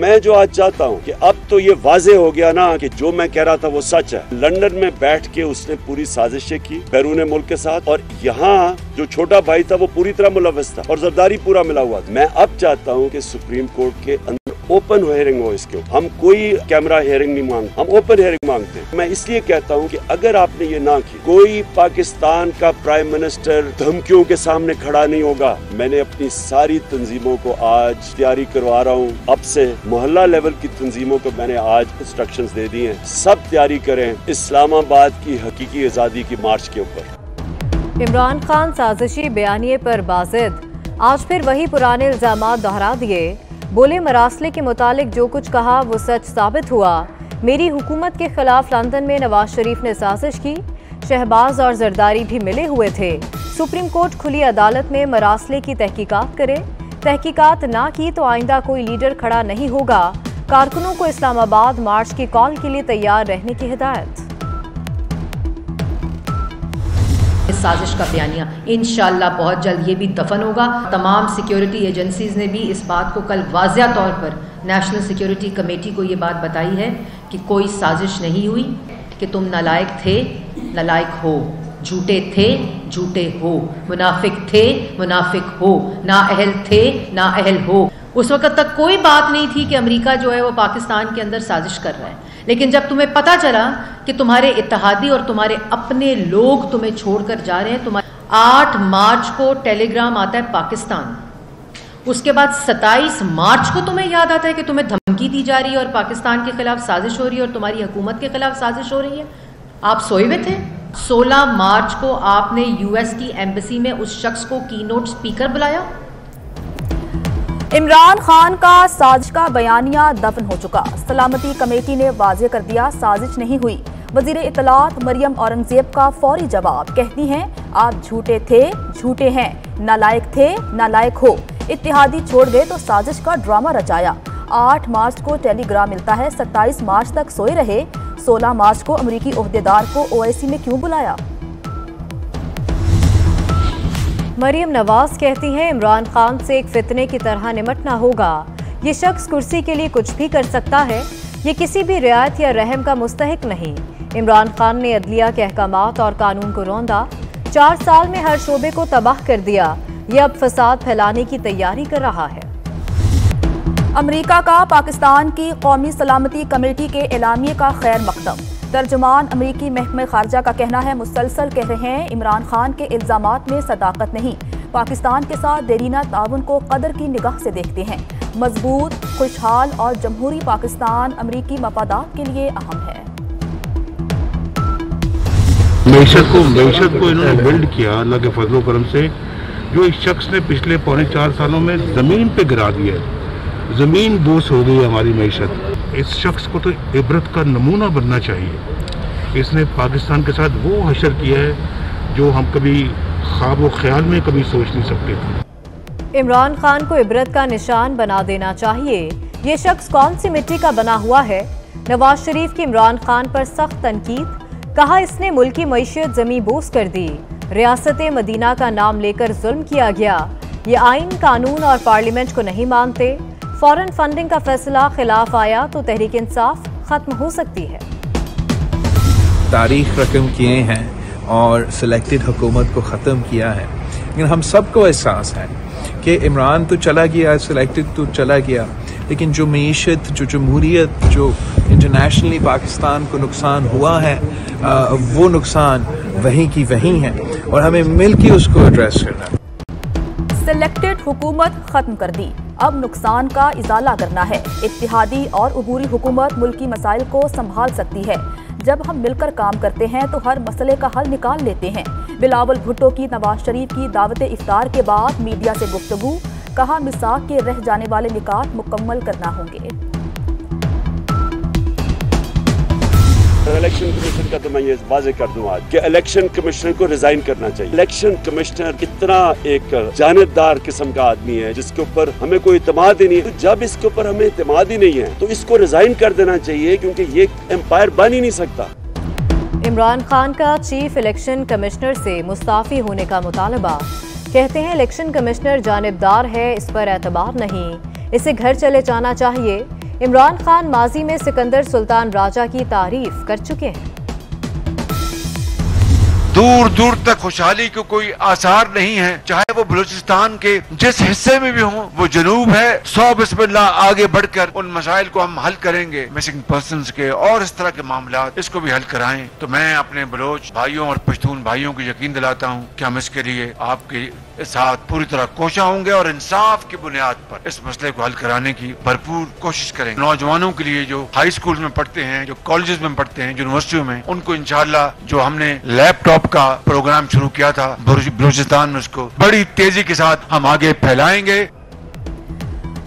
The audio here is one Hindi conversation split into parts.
मैं जो आज चाहता हूँ कि अब तो ये वाजे हो गया ना कि जो मैं कह रहा था वो सच है। लंदन में बैठ के उसने पूरी साजिशें की बैरून मुल्क के साथ, और यहाँ जो छोटा भाई था वो पूरी तरह मुलव्वस था और जरदारी पूरा मिला हुआ था। मैं अब चाहता हूँ कि सुप्रीम कोर्ट के अंदर ओपन हियरिंग हो इसके ऊपर। हम कोई कैमरा हियरिंग नहीं मांगते, हम ओपन हियरिंग मांगते हैं। मैं इसलिए कहता हूँ कि अगर आपने ये ना की, कोई पाकिस्तान का प्राइम मिनिस्टर धमकियों के सामने खड़ा नहीं होगा। मैंने अपनी सारी तंजीमों को आज तैयारी करवा रहा हूँ। अब से मोहल्ला लेवल की तंजीमों को मैंने आज इंस्ट्रक्शंस दे दी हैं, सब तैयारी करें इस्लामाबाद की हकीकी आज़ादी की मार्च के ऊपर। इमरान खान साजिशी बयानिए पर बाजिद, आज फिर वही पुराने इल्जामात दोहरा दिए। बोले मरासले के मुतालिक जो कुछ कहा वो सच साबित हुआ। मेरी हुकूमत के खिलाफ लंदन में नवाज शरीफ ने साजिश की, शहबाज और जरदारी भी मिले हुए थे। सुप्रीम कोर्ट खुली अदालत में मरासले की तहकीकात करे, तहकीकात ना की तो आइंदा कोई लीडर खड़ा नहीं होगा। कारकुनों को इस्लामाबाद मार्च की कॉल के लिए तैयार रहने की हिदायत। इस साजिश का बयानिया इंशाअल्लाह बहुत जल्द ये भी दफन होगा। तमाम सिक्योरिटी एजेंसीज ने भी इस बात को कल वाज़िया तौर पर नेशनल सिक्योरिटी कमेटी को ये बात बताई है कि कोई साजिश नहीं हुई, कि तुम नालायक थे, नालायक हो, झूठे थे, झूठे हो, मुनाफिक थे, मुनाफिक हो, नाअहल थे, नाअहल हो। उस वक्त तक कोई बात नहीं थी कि अमेरिका जो है वो पाकिस्तान के अंदर साजिश कर रहा है, लेकिन जब तुम्हें पता चला कि तुम्हारे इत्तेहादी और तुम्हारे अपने लोग तुम्हें छोड़कर जा रहे हैं, तुम्हारे 8 मार्च को टेलीग्राम आता है पाकिस्तान, उसके बाद 27 मार्च को तुम्हें याद आता है कि तुम्हें धमकी दी जा रही है और पाकिस्तान के खिलाफ साजिश हो रही है और तुम्हारी हुकूमत के खिलाफ साजिश हो रही है। आप सोए हुए थे। 16 मार्च को आपने यूएस की एम्बेसी में उस शख्स को कीनोट स्पीकर बुलाया। इमरान खान का साजिश का बयानिया दफन हो चुका। सलामती कमेटी ने वाज़ेह कर दिया साजिश नहीं हुई। वज़ीर इत्तलात मरियम औरंगजेब का फौरी जवाब, कहती हैं आप झूठे थे, झूठे हैं, नालायक थे, नालायक हो। इत्तेहादी छोड़ गए तो साजिश का ड्रामा रचाया। 8 मार्च को टेलीग्राम मिलता है, 27 मार्च तक सोए रहे। 16 मार्च को अमरीकी ओहदेदार को ओआईसी में क्यों बुलाया? मरियम नवाज कहती हैं इमरान खान से एक फितने की तरह निमटना होगा। ये शख्स कुर्सी के लिए कुछ भी कर सकता है, ये किसी भी रियायत या रहम का मुस्तहिक नहीं। इमरान खान ने अदलिया के अहकामात और कानून को रौंदा, 4 साल में हर शोबे को तबाह कर दिया। ये अब फसाद फैलाने की तैयारी कर रहा है। अमेरिका का पाकिस्तान की कौमी सलामती कमेटी के एलामिये का खैर मकदम। तर्जुमान अमरीकी महकमे खारजा का कहना है मुसलसल कह रहे हैं इमरान खान के इल्जामात में सदाकत नहीं, पाकिस्तान के साथ देरीना ताउन को कदर की निगाह से देखते हैं। मजबूत, खुशहाल और जमहूरी पाकिस्तान अमरीकी मफादात के लिए अहम है। मईशत को इन्होंने बिल्ड किया अल्लाह के फजलो करम से, जो इस शख्स ने पिछले 4.25 सालों में जमीन पे गिरा दिया। जमीन बोस हो गई हमारी मईशत। इस शख्स को तो इबरत का नमूना बनना चाहिए। इसने पाकिस्तान के साथ वो हशर किया है जो हम कभी ख्वाब व ख्याल में कभी सोच नहीं सकते थे। इमरान खान को इबरत का निशान बना देना चाहिए। ये शख्स कौन सी मिट्टी का बना हुआ है? नवाज शरीफ की इमरान खान पर सख्त तनकीद, कहा इसने मुल्क की मईशत जमी बोस कर दी। रियासत मदीना का नाम लेकर जुल्म किया गया। ये आइन, कानून और पार्लियामेंट को नहीं मानते। फॉरेन फंडिंग का फैसला खिलाफ आया तो तहरीक इंसाफ खत्म हो सकती है। तारीख रकम किए हैं और सिलेक्टेड हुकूमत को ख़त्म किया है, लेकिन हम सबको एहसास है कि इमरान तो चला गया, सिलेक्टेड तो चला गया, लेकिन जो मईशत, जो जमहूरियत, जो इंटरनेशनली पाकिस्तान को नुकसान हुआ है, वो नुकसान वहीं की वहीं है और हमें मिल के उसको एड्रेस करना है। सिलेक्टेड हुकूमत खत्म कर दी, अब नुकसान का इजाला करना है। इत्तेहादी और उबूरी हुकूमत मुल्की मसाइल को संभाल सकती है। जब हम मिलकर काम करते हैं तो हर मसले का हल निकाल लेते हैं। बिलावल भुट्टो की नवाज शरीफ की दावत इफ्तार के बाद मीडिया से गुफ्तगू, कहा मिसाक के रह जाने वाले निकात मुकम्मल करना होंगे। इलेक्शन कमीशन का तो मैं ये वाजे कर दूं आज कि इलेक्शन कमिश्नर को रिजाइन करना चाहिए। इलेक्शन कमिश्नर इतना एक जानबदार किस्म का आदमी है जिसके ऊपर हमें कोई इत्मीनाद ही नहीं है। तो जब इसके ऊपर हमें इत्मीनाद ही नहीं है तो इसको रिजाइन कर देना चाहिए, क्योंकि ये एम्पायर बन ही नहीं सकता। इमरान खान का चीफ इलेक्शन कमिश्नर से मुस्ताफी होने का मुतालबा। कहते हैं इलेक्शन कमिश्नर जानिबदार है, इस पर एतबार नहीं, इसे घर चले जाना चाहिए। इमरान खान माजी में सिकंदर सुल्तान राजा की तारीफ कर चुके हैं। दूर दूर तक खुशहाली को कोई आसार नहीं है, चाहे वो बलूचिस्तान के जिस हिस्से में भी हो, वो जनूब है। 100 बिस्मिल्लाह आगे बढ़कर उन मसाइल को हम हल करेंगे। मिसिंग पर्संस के और इस तरह के मामला, इसको भी हल कराएं। तो मैं अपने बलोच भाइयों और पश्तून भाइयों को यकीन दिलाता हूँ कि हम इसके लिए आपके साथ पूरी तरह कोशिश होंगे और इंसाफ की बुनियाद पर इस मसले को हल कराने की भरपूर कोशिश करेंगे। नौजवानों के लिए जो हाई स्कूल में पढ़ते हैं, जो कॉलेजेस में पढ़ते हैं, यूनिवर्सिटियों में, उनको इंशाल्लाह जो हमने लैपटॉप का प्रोग्राम शुरू किया था बलूचिस्तान में, उसको बड़ी तेजी के साथ हम आगे फैलाएंगे।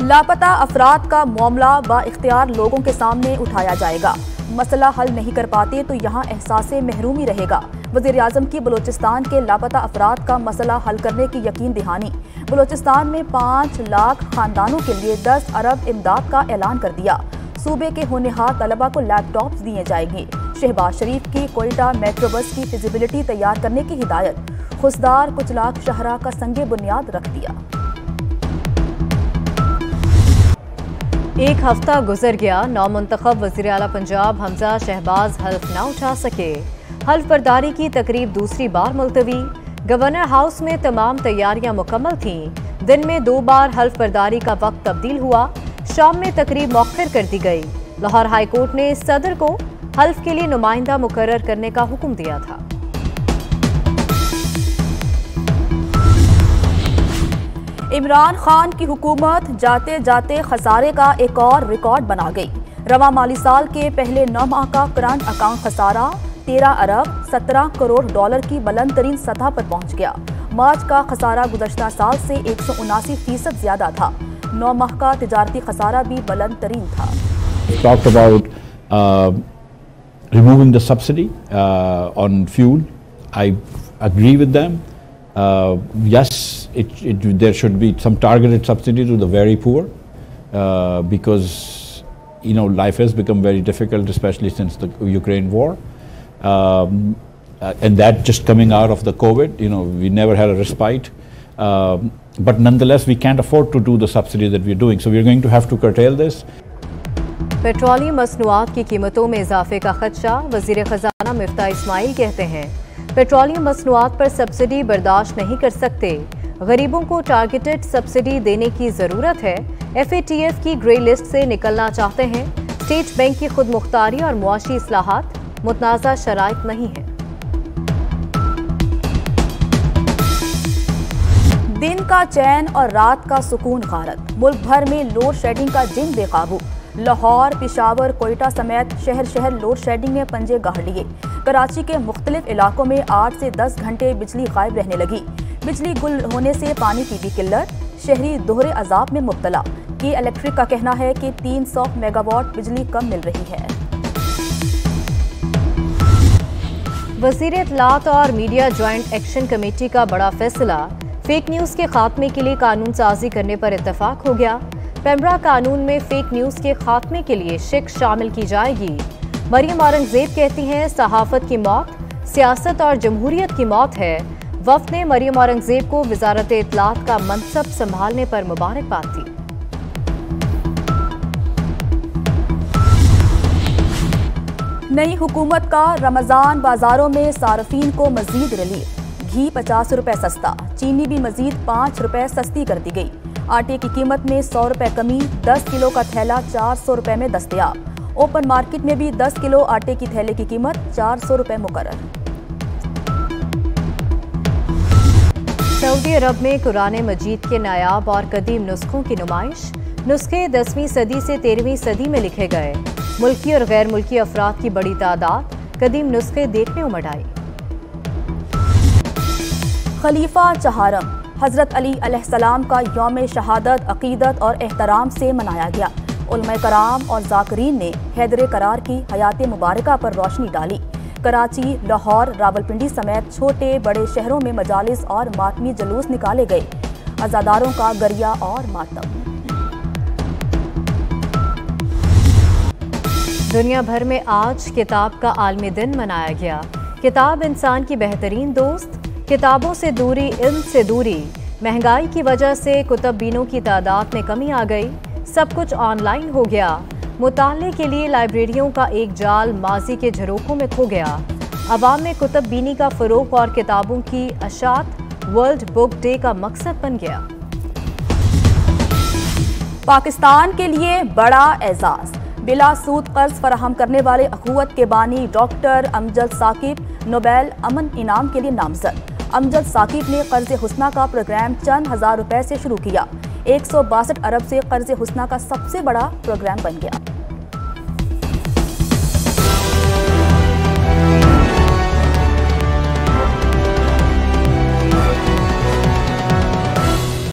लापता अफराद का मामला बाइख्तियार लोगों के सामने उठाया जाएगा। मसला हल नहीं कर पाते तो यहाँ एहसासे महरूमी रहेगा। वज़ीर आज़म की बलूचिस्तान के लापता अफराद का मसला हल करने की यकीन दहानी। बलूचिस्तान में 5 लाख खानदानों के लिए 10 अरब इमदाद का ऐलान कर दिया। सूबे के होनहार तलबा को लैपटॉप्स दिए जाएंगे। शहबाज शरीफ की कोयटा मेट्रो बस की फिजिबिलिटी तैयार करने की हिदायत। खुशदार कुछ लाख शहरा का संगे बुनियाद रख दिया। एक हफ्ता गुजर गया, नौमुंतखब वज़ीर आला पंजाब हमजा शहबाज हल्फ न उठा सके। हल्फ बर्दारी की तकरीब दूसरी बार मुलतवी। गवर्नर हाउस में तमाम तैयारियां मुकम्मल थीं। दिन में 2 बार हल्फ बर्दारी का वक्त तब्दील हुआ। शाम में तकरीब मौखर कर दी गई। लाहौर हाई कोर्ट ने सदर को हल्फ के लिए नुमाइंदा मुकर्रर करने का हुक्म दिया था। इमरान खान की हुकूमत जाते जाते खसारे का एक और रिकॉर्ड बना गई। रवा माली साल के पहले 9 माह का करंट अकाउंट खसारा 13 अरब 17 करोड़ डॉलर की बुलंद तरीन सतह पर पहुंच गया। मार्च का खसारा गुज़श्ता साल से 179% ज्यादा था। 9 माह का तिजारती खसारा भी बुलंद तरीन था। Talked about removing the subsidy on fuel. I agree with them. Yes, there should be some targeted subsidy to the very poor because life has become very difficult, especially since the Ukraine war, and that just coming out of the COVID. We never had a respite, but nonetheless we can't afford to do the subsidy that we're doing, so we're going to have to curtail this. Petroleum मसनूआत की कीमतों में इजाफे का खदशा। वज़ीर ख़जाना मिफ्ताह इस्माइल कहते हैं पेट्रोलियम मसनूआत पर सब्सिडी बर्दाश्त नहीं कर सकते। गरीबों को टारगेटेड सब्सिडी देने की ज़रूरत है। FATF की ग्रे लिस्ट से निकलना चाहते हैं। स्टेट बैंक की खुद मुख्तारी और मुआशी इस्लाहात मुतनाज़ा शराइत नहीं है। दिन का चैन और रात का सुकून गारत। मुल्क भर में लोड शेडिंग का जिन बेकाबू। लाहौर, पेशावर, कोयटा समेत शहर शहर लोड शेडिंग ने पंजे गाड़ लिए। कराची के मुख्तलिफ इलाकों में 8 से 10 घंटे बिजली गायब रहने लगी। बिजली गुल होने से पानी की भी किल्लत। शहरी दोहरे अजाब में मुब्तला। की इलेक्ट्रिक का कहना है कि 300 मेगावाट बिजली कम मिल रही है। वज़ीर इत्तलात और मीडिया ज्वाइंट एक्शन कमेटी का बड़ा फैसला। फेक न्यूज़ के खात्मे के लिए कानून साजी करने पर इत्तफाक हो गया। पेमरा कानून में फेक न्यूज़ के खात्मे के लिए शिक शामिल की जाएगी। मरियम औरंगजेब कहती हैं सहाफत की मौत सियासत और जमहूरियत की मौत है। वफ़द ने मरियम औरंगजेब को वज़ारत इत्तलात का मनसब संभालने पर मुबारकबाद दी। नई हुकूमत का रमज़ान बाजारों में सार्फिन को मजीद रिलीफ। घी 50 रुपए सस्ता, चीनी भी मजीद 5 रुपए सस्ती कर दी गई। आटे की कीमत में 100 रुपए कमी, 10 किलो का थैला 400 रुपए में दस्तयाब। ओपन मार्केट में भी 10 किलो आटे की थैले की कीमत 400 रुपए मुकर्रर। सऊदी अरब में कुरान मजीद के नायाब और कदीम नुस्खों की नुमाइश। नुस्खे 10वीं सदी से 13वीं सदी में लिखे गए। मुल्की और गैर मुल्की अफराद की बड़ी तादाद कदीम नुस्खे देखने उमड़ आई। खलीफा चहारम हज़रत अली अलैहिस्सलाम का यौम शहादत अक़ीदत और एहतराम से मनाया गया। उलमाए कराम और ज़ाकिरीन ने हैदर करार की हयात मुबारका पर रोशनी डाली। कराची, लाहौर, रावलपिंडी समेत छोटे बड़े शहरों में मजालिस और मातमी जुलूस निकाले गए। अज़ादारों का गरिया और मातम। दुनिया भर में आज किताब का आलमी दिन मनाया गया। किताब इंसान की बेहतरीन दोस्त। किताबों से दूरी, इल्म से दूरी। महंगाई की वजह से कुतुब बीनों की तादाद में कमी आ गई। सब कुछ ऑनलाइन हो गया। मुताले के लिए लाइब्रेरियों का एक जाल माजी के झरोखों में खो गया। अवाम में कुतुब बीनी का फरोग और किताबों की अशात वर्ल्ड बुक डे का मकसद बन गया। पाकिस्तान के लिए बड़ा एजाज, बिला सूद कर्ज फराहम करने वाले अखुवत के बानी डॉक्टर अमजद साकिब नोबेल अमन इनाम के लिए नामजद। अमजद साकिब ने कर्ज हुस्ना का प्रोग्राम चंद हजार रुपए से शुरू किया। 162 अरब से कर्ज हुस्ना का सबसे बड़ा प्रोग्राम बन गया।